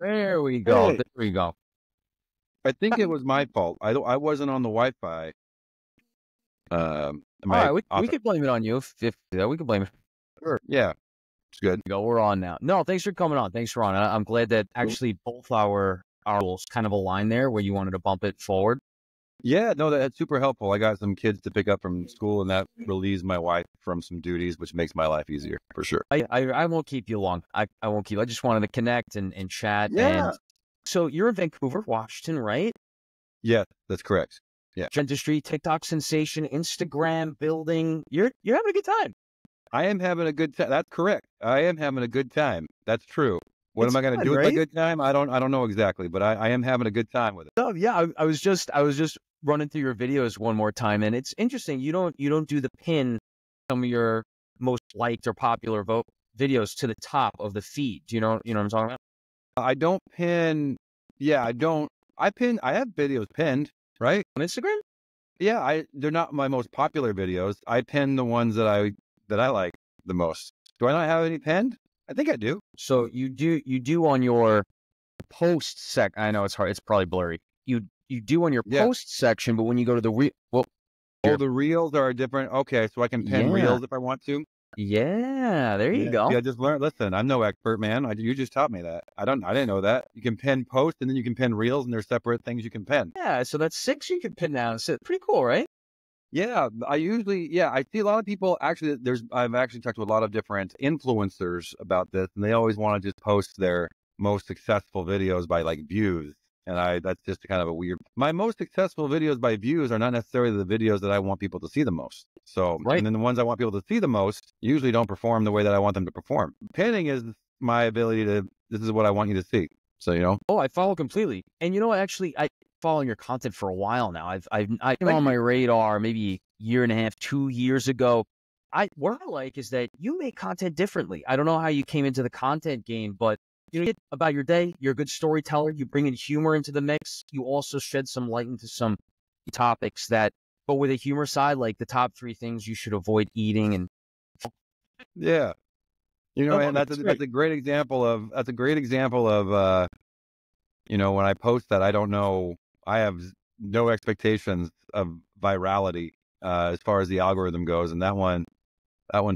There we go. Hey, There we go. I think it was my fault. I wasn't on the Wi-Fi. All right, My we office. could blame it on you if yeah, we could blame it. Sure. Yeah, it's good. Go, we're on now. No, thanks for coming on. Thanks for on. I'm glad that actually both our rules kind of align there, where you wanted to bump it forward. Yeah, no, that's super helpful. I got some kids to pick up from school, and that relieves my wife from some duties, which makes my life easier for sure. I won't keep you long. I won't keep. I just wanted to connect and chat. Yeah. And so you're in Vancouver, Washington, right? Yeah, that's correct. Yeah, Dentistry, TikTok sensation, Instagram building. You're having a good time. I am having a good time. That's correct. I am having a good time. That's true. What It's am I going to fun, do with my right? good time? I don't know exactly, but I am having a good time with it. Oh yeah, I was just running through your videos one more time, and it's interesting. You don't do the pin some of your most liked or popular videos to the top of the feed. Do you know what I'm talking about? I don't pin. Yeah, I don't. I pin. I have videos pinned, right? On Instagram? Yeah, they're not my most popular videos. I pin the ones that I like the most. Do I not have any pinned? I think I do. So you do on your post sec. I know it's hard. It's probably blurry. You do on your Yeah. post section, but when you go to the Oh, here. the reels are different. Okay, so I can pin Yeah. reels if I want to. Yeah, there you go. Yeah, I just learned. Listen, I'm no expert, man. You just taught me that. I didn't know that. You can pin posts and then you can pin reels, and they're separate things you can pin. Yeah, so that's 6 you can pin down. So pretty cool, right? Yeah, I see a lot of people actually. I've actually talked to a lot of different influencers about this, and they always want to just post their most successful videos by like views. And that's just kind of a weird. My most successful videos by views are not necessarily the videos that I want people to see the most. So, Right. and then the ones I want people to see the most usually don't perform the way that I want them to perform. Pinning is my ability to. This is what I want you to see. So Oh, I follow completely. And actually, I following your content for a while now. I came on my radar maybe a year and a half, 2 years ago. What I like is that you make content differently. I don't know how you came into the content game, but you get about your day. You're a good storyteller. You bring in humor into the mix. You also shed some light into some topics but with a humor side, like the top 3 things you should avoid eating. And yeah, and that's a great example of when I post that, I don't know. I have no expectations of virality as far as the algorithm goes, and that one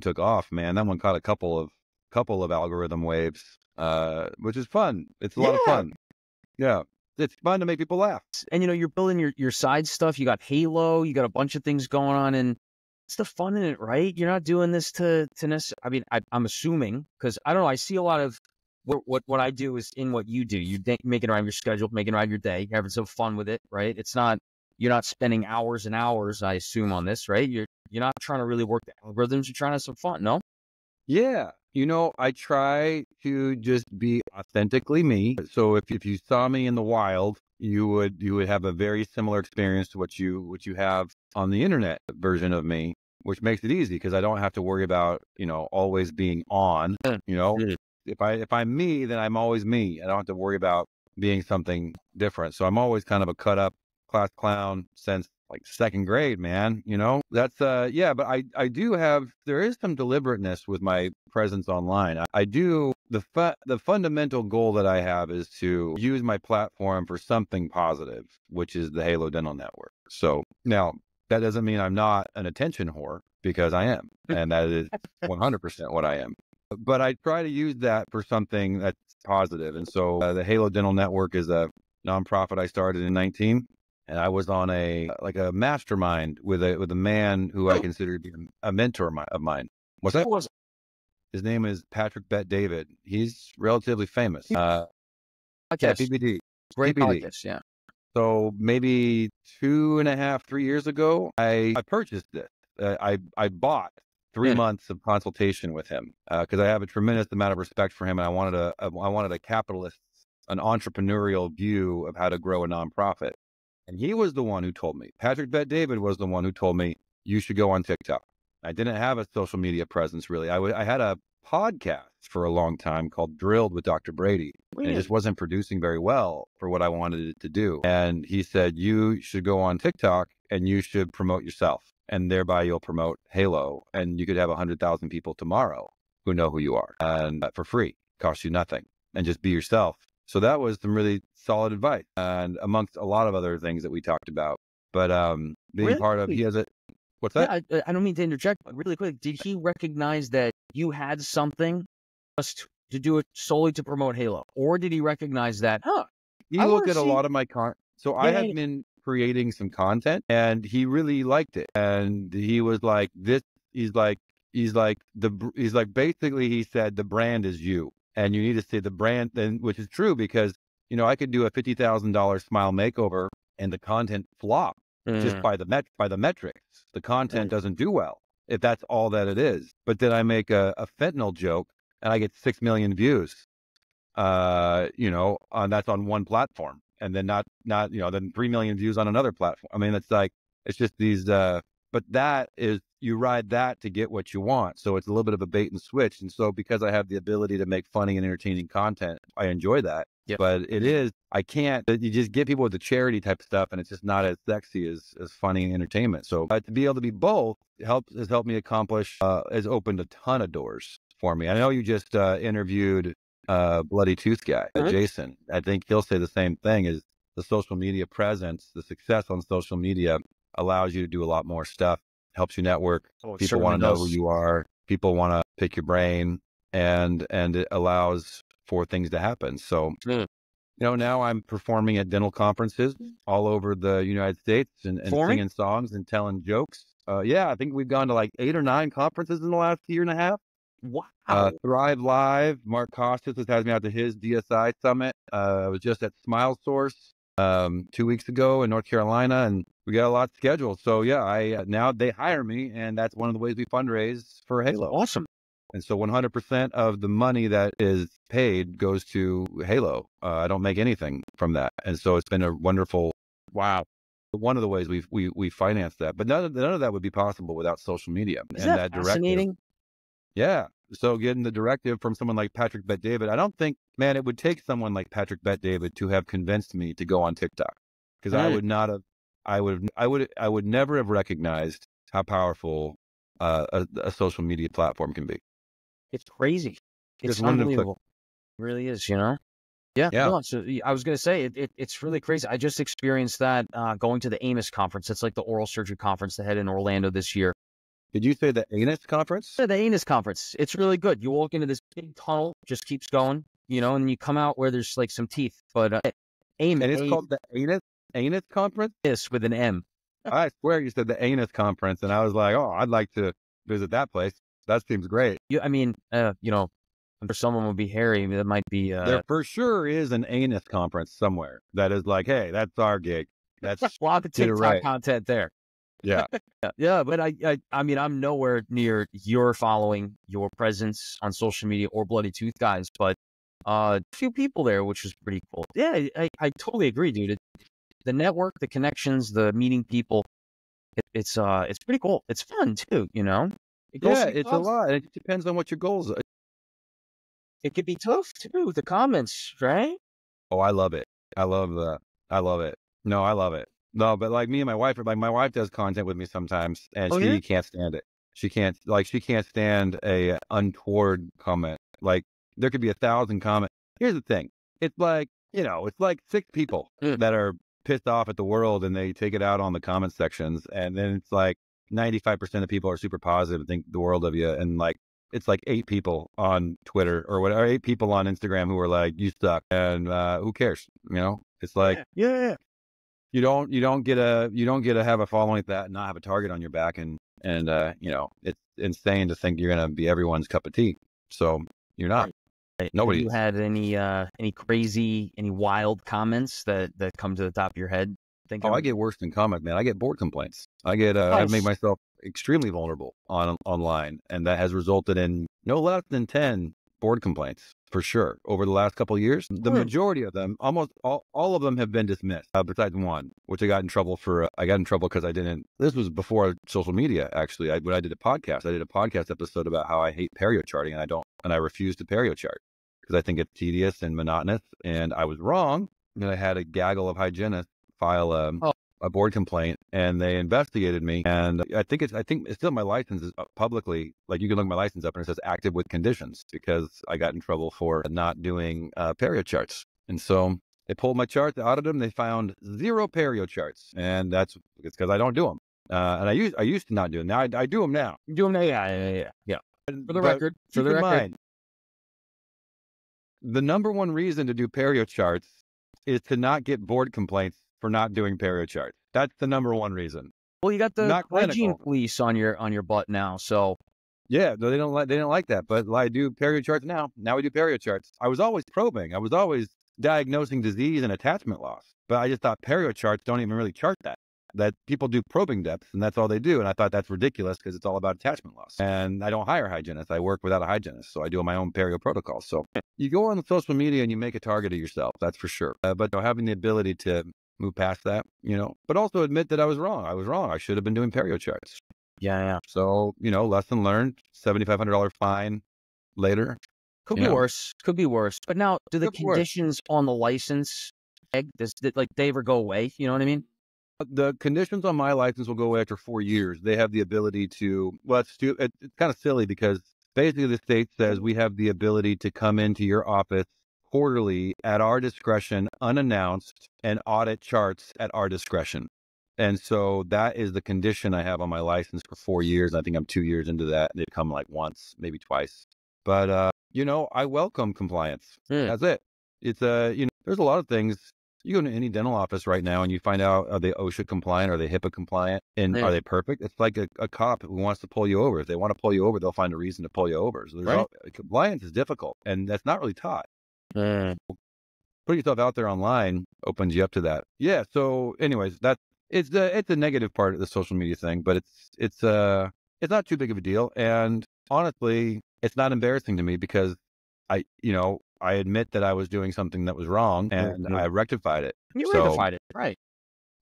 took off, man. That one caught a couple of algorithm waves, which is fun. It's a lot of fun. Yeah, it's fun to make people laugh. And you're building your side stuff. You got Halo. You got a bunch of things going on, and it's the fun in it, right? You're not doing this to necessarily. I mean, I'm assuming, because I don't know. I see a lot of what I do is in what you do. You make it around your schedule, make it around your day. You're having some fun with it, right? You're not spending hours and hours, I assume, on this, right? You're not trying to really work the algorithms. You're trying to have some fun, no? Yeah. I try to just be authentically me. So if you saw me in the wild, you would have a very similar experience to what you have on the internet version of me, which makes it easy because I don't have to worry about, always being on, If I'm me, then I'm always me. I don't have to worry about being something different. So I'm always kind of a cut up class clown since like second grade, man. That's but there is some deliberateness with my presence online. I do the fundamental goal that I have is to use my platform for something positive, which is the Halo Dental Network. So now that doesn't mean I'm not an attention whore, because I am, and that is 100% what I am. But I try to use that for something that's positive. And so the Halo Dental Network is a nonprofit I started in 2019. And I was on a mastermind with a man who I consider to be a mentor of mine. What's that? His name is Patrick Bet David. He's relatively famous. Yeah, PBD. Great PBD. podcast, yeah. So maybe 2.5, 3 years ago, I purchased it. I bought 3 months of consultation with him because I have a tremendous amount of respect for him, and I wanted a capitalist, an entrepreneurial view of how to grow a nonprofit. And he was the one who told me, Patrick Bet David was the one who told me, you should go on TikTok. I didn't have a social media presence, really. I had a podcast for a long time called Drilled with Dr. Brady. And it just wasn't producing very well for what I wanted it to do. And he said, you should go on TikTok and you should promote yourself. And thereby you'll promote Halo. And you could have 100,000 people tomorrow who know who you are. And for free, costs you nothing. And just be yourself. So that was some really solid advice, and amongst a lot of other things that we talked about. But being Really? part of, he has a, what's that? Yeah, I don't mean to interject, but really quick, did he recognize that you had something just to do it solely to promote Halo? Or did he recognize that, He I want looked to at a see, lot of my so I yeah, had been creating some content, and he really liked it. And he was like, "This." He's like basically he said the brand is you, and you need to say the brand, and which is true because I could do a $50,000 smile makeover and the content flop just mm, by the metrics. The content right. doesn't do well if that's all that it is. But then I make a fentanyl joke and I get 6 million views, that's on one platform, and then then 3 million views on another platform. I mean, it's just these, but that is, you ride that to get what you want. So it's a little bit of a bait and switch. And so because I have the ability to make funny and entertaining content, I enjoy that. Yep. But I can't, you just get people with the charity type stuff, and it's just not as sexy as funny and entertainment. So to be able to be both has helped me accomplish, has opened a ton of doors for me. I know you just interviewed Bloody Tooth guy, Jason. I think he'll say the same thing, is the social media presence, the success on social media allows you to do a lot more stuff, helps you network. People want to know who you are. People want to pick your brain, and it allows for things to happen. So, now I'm performing at dental conferences all over the United States and singing songs and telling jokes. I think we've gone to like 8 or 9 conferences in the last year and a half. Wow. Thrive Live, Mark Costas has me out to his DSI summit. I was just at Smile Source 2 weeks ago in North Carolina, and we got a lot scheduled. So I now they hire me, and that's one of the ways we fundraise for Halo. Awesome. And so 100% of the money that is paid goes to Halo. I don't make anything from that, and so it's been a wonderful, one of the ways we finance that. But none of that would be possible without social media. Isn't that fascinating? Directive. Yeah. So getting the directive from someone like Patrick Bet-David, I don't think, man, it would take someone like Patrick Bet-David to have convinced me to go on TikTok, because I would not have, I would never have recognized how powerful a social media platform can be. It's crazy. It's unbelievable. It really is, Yeah. No, so I was going to say, it's really crazy. I just experienced that going to the ANUS conference. It's like the oral surgery conference they had in Orlando this year. Did you say the ANUS conference? Yeah, the ANUS conference. It's really good. You walk into this big tunnel, just keeps going, and you come out where there's like some teeth. But And it's called the ANUS conference? Yes, with an M. I swear you said the ANUS conference, and I was like, oh, I'd like to visit that place. That seems great. I mean, for someone would be hairy, that might be... There for sure is an ANUS conference somewhere that is like, hey, that's our gig. That's a lot of TikTok content there. Yeah. Yeah, but I mean, I'm nowhere near your following, your presence on social media or Bloody Tooth guys, but a few people there, which was pretty cool. Yeah, I totally agree, dude. The network, the connections, the meeting people, it's pretty cool. It's fun too, It's a lot. It depends on what your goals are. It could be tough too, the comments, right? Oh, I love it. I love that. I love it. No, I love it. No, but like me and my wife, like my wife does content with me sometimes, and she can't stand it. She can't stand a untoward comment. Like there could be 1,000 comments. Here's the thing. It's like, it's like 6 people that are pissed off at the world, and they take it out on the comment sections. And then it's like 95% of people are super positive and think the world of you. And like, it's like 8 people on Twitter or whatever, 8 people on Instagram who are like, you suck. And who cares? It's like, You don't get to have a following like that and not have a target on your back, and it's insane to think you're gonna be everyone's cup of tea. So you're not. Nobody. Have you had any crazy, any wild comments that come to the top of your head? I get worse than comment, man. I get board complaints. I get I've made myself extremely vulnerable online, and that has resulted in no less than 10 board complaints. For sure. Over the last couple of years, the majority of them, almost all of them have been dismissed, besides one, which I got in trouble for. I got in trouble because this was before social media, actually. When I did a podcast episode about how I hate periocharting, and I refuse to periochart because I think it's tedious and monotonous. And I was wrong. And I had a gaggle of hygienists file a board complaint, and they investigated me. And I think it's still my license is publicly, like you can look my license up and it says active with conditions, because I got in trouble for not doing periocharts. And so they pulled my chart, they audited them, they found 0 periocharts. And it's because I don't do them. And I used to not do them. Now I do them now. You do them now? Yeah. For the But record, keep in mind, the number one reason to do periocharts is to not get board complaints for not doing periocharts. That's the number one reason. Well, you got the Not hygiene clinical. police on your butt now, so Yeah, no, they don't like that. But I do periocharts now. Now we do periocharts. I was always probing. I was always diagnosing disease and attachment loss. But I just thought periocharts don't even really chart that. That people do probing depth, and that's all they do. And I thought that's ridiculous because it's all about attachment loss. And I don't hire hygienists. I work without a hygienist, so I do my own perio protocols. So you go on social media and you make a target of yourself. That's for sure. But having the ability to move past that, but also admit that I was wrong. I was wrong. I should have been doing periocharts. yeah. So, lesson learned, $7,500 fine later. Could be worse. Could be worse. But now, do the Could be worse. conditions on the license, they ever go away? You know what I mean? The conditions on my license will go away after 4 years. They have the ability to, well, it's kind of silly because basically the state says we have the ability to come into your office quarterly at our discretion, unannounced, and audit charts at our discretion. And so that is the condition I have on my license for 4 years. I think I'm 2 years into that. They've come like once, maybe twice. But, I welcome compliance. That's it. It's, there's a lot of things. You go to any dental office right now and you find out, are they OSHA compliant? Are they HIPAA compliant? And are they perfect? It's like a cop who wants to pull you over. If they want to pull you over, they'll find a reason to pull you over. So compliance is difficult, and that's not really taught. Putting yourself out there online opens you up to that. Yeah. So anyways, it's a negative part of the social media thing, but it's not too big of a deal. And honestly, it's not embarrassing to me because I admit that I was doing something that was wrong and I rectified it. You rectified it, right?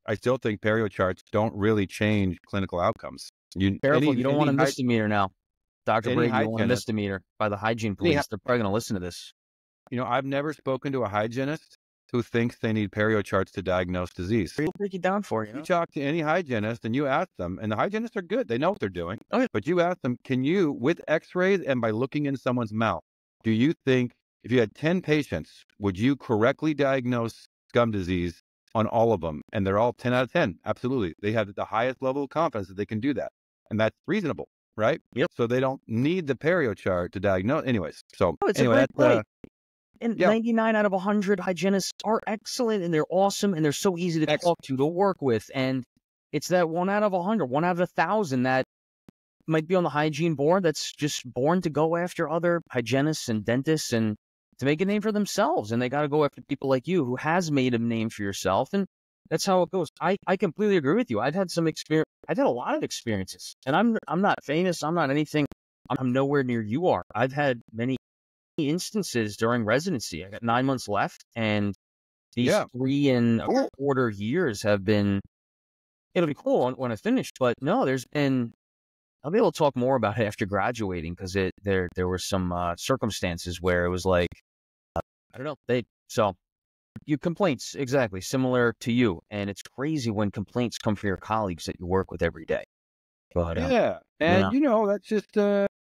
I still think periocharts don't really change clinical outcomes. Careful, you don't want a misdemeanor now. Dr. Brady, you don't want a hygienist- misdemeanor by the hygiene police. They're probably going to listen to this. I've never spoken to a hygienist who thinks they need periocharts to diagnose disease. We'll break it down for you. You talk to any hygienist and you ask them, and the hygienists are good. They know what they're doing. Okay. But you ask them, can you, with x-rays and by looking in someone's mouth, do you think if you had 10 patients, would you correctly diagnose gum disease on all of them? And they're all 10 out of 10. Absolutely. They have the highest level of confidence that they can do that. And that's reasonable, right? Yep. So they don't need the periochart to diagnose. Anyways, so it's anyway, a great point. And 99 out of 100 hygienists are excellent and they're awesome and they're so easy to talk to work with. And it's that 1 out of 100, 1 out of 1,000 that might be on the hygiene board that's just born to go after other hygienists and dentists and to make a name for themselves. And they got to go after people like you who has made a name for yourself. And that's how it goes. I completely agree with you. I've had some experience. I've had a lot of experiences and I'm not famous. I'm not anything. I'm nowhere near you are. I've had many instances during residency. I got 9 months left and these 3.25 years have been, it'll be cool when I finish, but no, I'll be able to talk more about it after graduating because there were some circumstances where it was like, I don't know, you complaints, exactly, similar to you. And it's crazy when complaints come from your colleagues that you work with every day. But, that's just,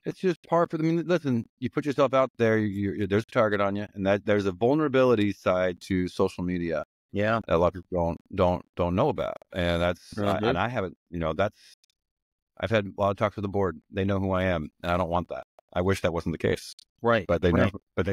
it's just par for the, listen, you put yourself out there, there's a target on you, and that there's a vulnerability side to social media. Yeah. That a lot of people don't know about. And that's, and I haven't, I've had a lot of talks with the board. They know who I am, and I don't want that. I wish that wasn't the case. Right. But they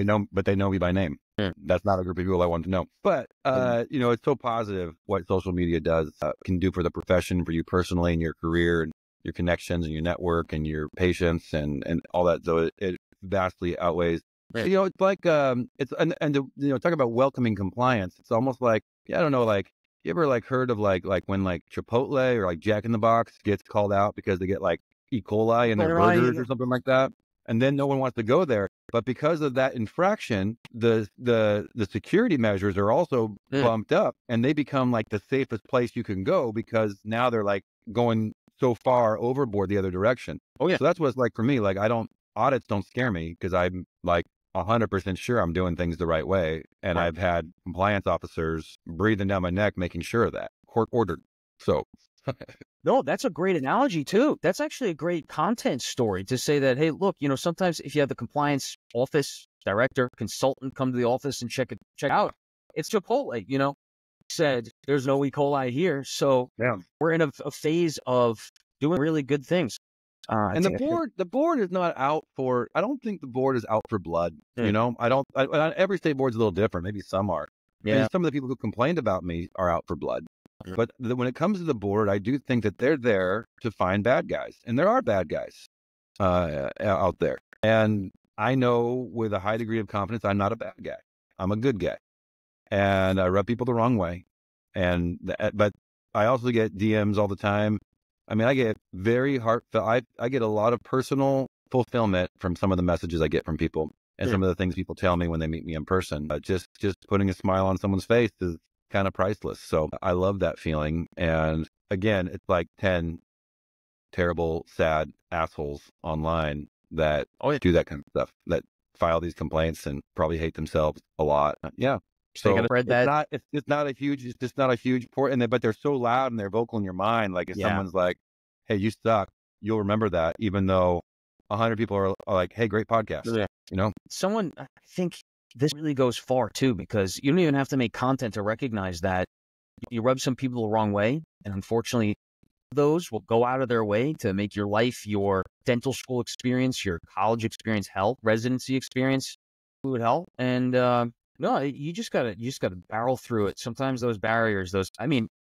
know me by name. That's not a group of people I want to know. But, it's so positive what social media does, can do for the profession, for you personally in your career and your connections and your network and your patients and all that. So it vastly outweighs, it's like, talk about welcoming compliance. It's almost like, I don't know, like, you ever heard of like when Chipotle or like Jack in the Box gets called out because they get like E. coli in their burgers or something like that? And then no one wants to go there. But because of that infraction, the security measures are also bumped up and they become like the safest place you can go because now they're like going so far overboard the other direction. Oh yeah. So that's what it's like for me. Like audits don't scare me because I'm like 100% sure I'm doing things the right way. And I've had compliance officers breathing down my neck, making sure of that. Court ordered. So. No, that's a great analogy too. That's actually a great content story to say that, hey, look, sometimes if you have the compliance office director, consultant come to the office and check out, It's Chipotle, said there's no E. coli here. So Yeah. we're in a phase of doing really good things. And the board is not out for, I don't think the board is out for blood. Every state board's a little different. Maybe some are. Yeah. And some of the people who complained about me are out for blood. But when it comes to the board, I do think that they're there to find bad guys. And there are bad guys out there. And I know with a high degree of confidence, I'm not a bad guy. I'm a good guy. And I rub people the wrong way. But I also get DMs all the time. I mean, I get very heartfelt. I get a lot of personal fulfillment from some of the messages I get from people and some of the things people tell me when they meet me in person. Just putting a smile on someone's face is kind of priceless. So I love that feeling. And again, it's like 10 terrible, sad assholes online that do that kind of stuff, that file these complaints and probably hate themselves a lot. Yeah. So it's not a huge port, but they're so loud and they're vocal in your mind. Like if someone's like, "Hey, you suck," you'll remember that, even though 100 people are like, "Hey, great podcast." Yeah. Someone, I think this really goes far too, because you don't even have to make content to recognize that you rub some people the wrong way, and unfortunately, those will go out of their way to make your life, your dental school experience, your college experience, hell, residency experience, food hell, and no, you just gotta barrel through it. Sometimes those barriers,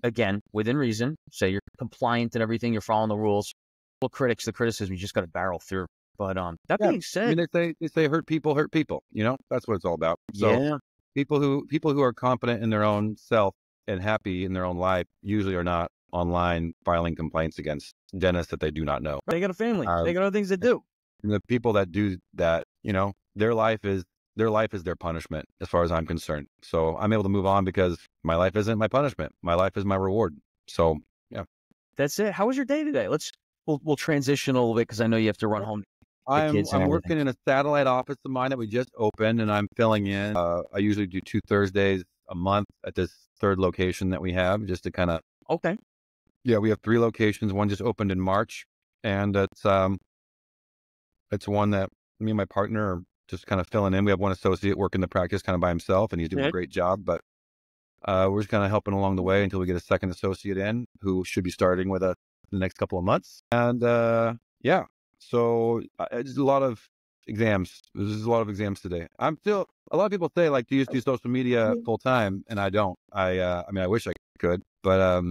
again, within reason, say you're compliant and everything, you're following the rules. Well, critics, the criticism, you just gotta barrel through. But that being said, they say hurt people hurt people. That's what it's all about. So people who are confident in their own self and happy in their own life usually are not online filing complaints against dentists that they do not know. They got a family. They got other things to do. And the people that do that, their life is their punishment as far as I'm concerned. So I'm able to move on because my life isn't my punishment. My life is my reward. So yeah. That's it. How was your day today? We'll transition a little bit because I know you have to run home. I'm working in a satellite office of mine that we just opened, and I'm filling in. I usually do 2 Thursdays a month at this third location that we have, just to kind of. Okay. Yeah, we have 3 locations. One just opened in March, and it's one that me and my partner are just kind of filling in. We have one associate working the practice kind of by himself, and he's doing a great job. But we're just kind of helping along the way until we get a second associate in, who should be starting with us in the next couple of months. And yeah, so it's a lot of exams. There's a lot of exams today. A lot of people say, like, do you do social media full time? And I don't. I mean, I wish I could, but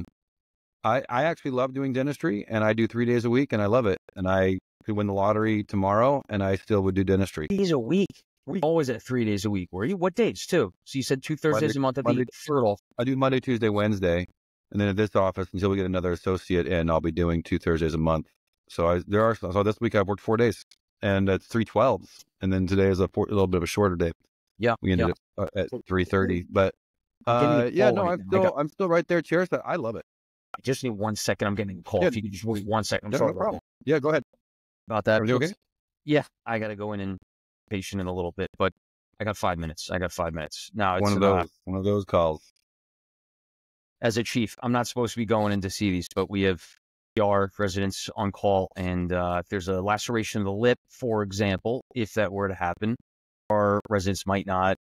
I actually love doing dentistry, and I do 3 days a week, and I love it. And I could win the lottery tomorrow, and I still would do dentistry. 3 days a week? Were you always at 3 days a week? Were you? What days, too? So you said 2 Thursdays a month at the third off. I do Monday, Tuesday, Wednesday, and then at this office, until we get another associate in, I'll be doing 2 Thursdays a month. So this week I've worked 4 days, and it's 3/12s, and then today is a little bit of a shorter day. Yeah, we ended up at 3:30, but I'm still right there, Chair. I love it. I just need 1 second. I'm getting a call. If you could just wait 1 second. I'm sorry. No problem. Yeah, go ahead. About that. Everything okay? Yeah, I got to go in and patient in a little bit, but I got 5 minutes. Now it's one of those calls. As a chief, I'm not supposed to be going in to see these, but we have our residents on call, and if there's a laceration of the lip, for example, if that were to happen, our residents might not.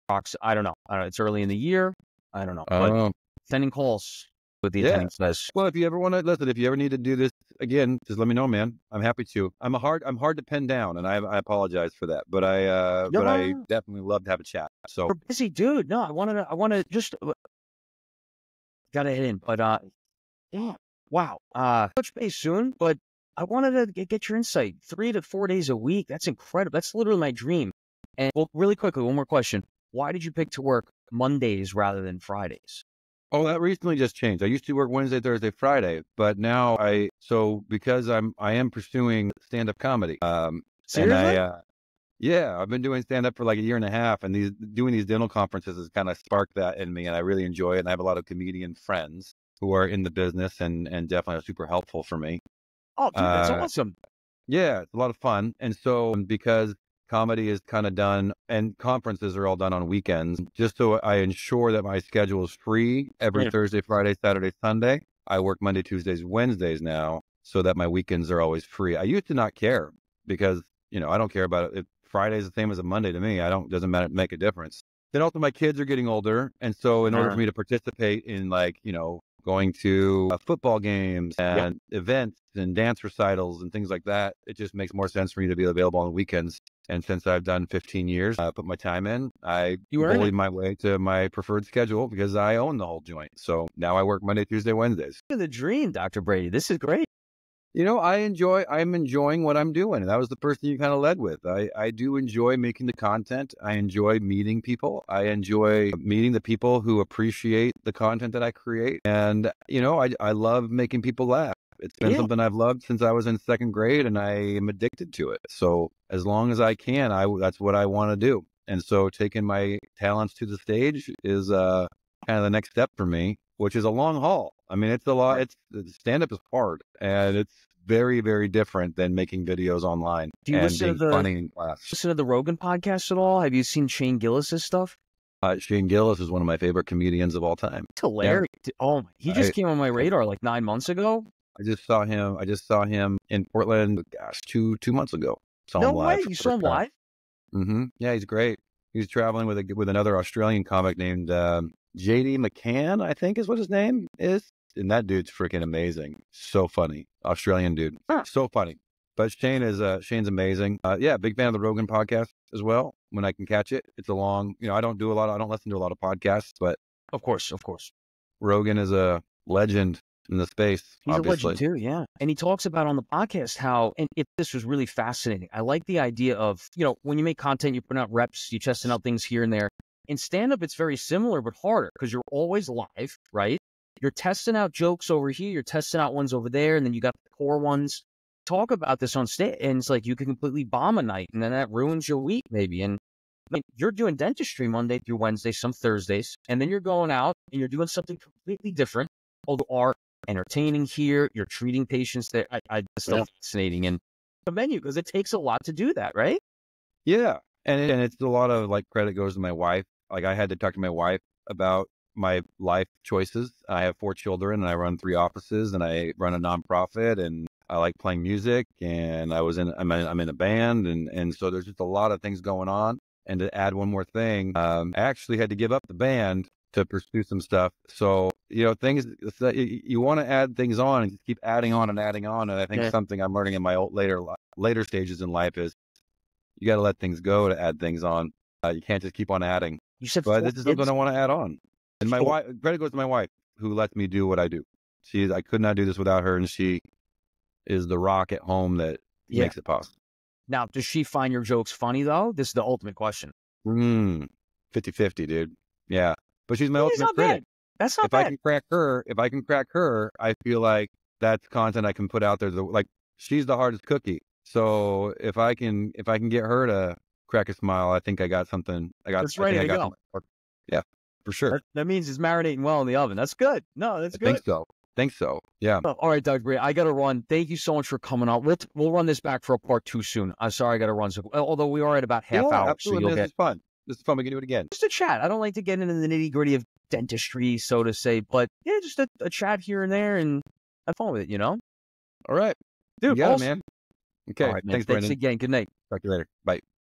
I don't know. It's early in the year. I don't know. But sending calls with the attending says. Well, if you ever need to do this again, just let me know, man. I'm happy to. I'm hard to pin down, and I apologize for that. But I definitely love to have a chat. So we're busy, dude. No, I want to just gotta hit in, but yeah. Wow. Touch base soon, but I wanted to get your insight. 3 to 4 days a week. That's incredible. That's literally my dream. And well, really quickly, one more question. Why did you pick to work Mondays rather than Fridays? Oh, that recently just changed. I used to work Wednesday, Thursday, Friday, but now because I am pursuing stand-up comedy. Seriously? And I've been doing stand-up for like a year and a half, and doing these dental conferences has kind of sparked that in me, and I really enjoy it. And I have a lot of comedian friends who are in the business and definitely are super helpful for me. Oh, dude, that's awesome. Yeah, it's a lot of fun. And so because comedy is kind of done and conferences are all done on weekends, just so I ensure that my schedule is free every Thursday, Friday, Saturday, Sunday, I work Monday, Tuesdays, Wednesdays now, so that my weekends are always free. I used to not care because, I don't care about it. If Friday's the same as a Monday to me, doesn't matter, make a difference. then also my kids are getting older. And so in order for me to participate in like, going to football games and events and dance recitals and things like that, it just makes more sense for me to be available on the weekends. And since I've done 15 years, I put my time in, I bullied my way to my preferred schedule because I own the whole joint. So now I work Monday, Tuesday, Wednesdays. The dream, Dr. Brady. This is great. I'm enjoying what I'm doing. That was the first thing you kind of led with. I do enjoy making the content. I enjoy meeting people. I enjoy meeting the people who appreciate the content that I create. And, I love making people laugh. It's been something I've loved since I was in second grade, and I am addicted to it. So as long as I can, that's what I want to do. And so taking my talents to the stage is kind of the next step for me, which is a long haul. I mean, it's a lot. Stand-up is hard, and it's very, very different than making videos online. Do you listen to funny in class? Listen to the Rogan podcast at all? Have you seen Shane Gillis's stuff? Shane Gillis is one of my favorite comedians of all time. It's hilarious. Yeah. Oh, he just came on my radar like 9 months ago. I just saw him in Portland. Gosh, two months ago. Saw him live. No way, you saw him live? Mm-hmm. Yeah, he's great. He's traveling with another Australian comic named JD McCann, I think is what his name is. And that dude's freaking amazing. So funny. Australian dude. So funny. But Shane's amazing. Big fan of the Rogan podcast as well. When I can catch it. It's a long, I don't listen to a lot of podcasts, but of course. Rogan is a legend in the space. He's obviously. A legend too, yeah. And he talks about on the podcast how, and if this was really fascinating, I like the idea of, when you make content, you put out reps, you testing out things here and there. In stand-up, it's very similar, but harder because you're always live, right? You're testing out jokes over here, you're testing out ones over there, and then you got the core ones. Talk about this on stage, and it's like you can completely bomb a night, and then that ruins your week, maybe. And you're doing dentistry Monday through Wednesday, some Thursdays, and then you're going out and you're doing something completely different. Although are entertaining here, you're treating patients there. It's still fascinating and commend you because it takes a lot to do that, right? Yeah, and it's a lot of credit goes to my wife. I had to talk to my wife about my life choices. I have 4 children, and I run 3 offices, and I run a nonprofit, and I like playing music, and I'm in a band, and so there's just a lot of things going on. And to add one more thing, I actually had to give up the band to pursue some stuff. So, things you want to add things on and just keep adding on and adding on. And I think something I'm learning in my later stages in life is you got to let things go to add things on. You can't just keep on adding. You said, but this is something I want to add on. And my wife, credit goes to my wife, who lets me do what I do. I could not do this without her, and she is the rock at home that makes it possible. Now, does she find your jokes funny, though? This is the ultimate question. 50-50, dude. Yeah. But she's my ultimate critic. That's not if bad. I can crack her, I feel like that's content I can put out there. She's the hardest cookie. So if I can get her to crack a smile, I think I got something. That's ready to go. Yeah, for sure. That means it's marinating well in the oven. That's good. No, that's good. Think so. Yeah. All right, Doug Brady, I got to run. Thank you so much for coming on. We'll run this back for a part 2 soon. I'm sorry I got to run. Although we are at about half hour. Absolutely. So this is fun. This is fun. We can do it again. Just a chat. I don't like to get into the nitty gritty of dentistry, so to say, but yeah, just a chat here and there and have fun with it, All right. Dude, you got it, man. Okay. All right, man. Thanks again. Good night. Talk to you later. Bye.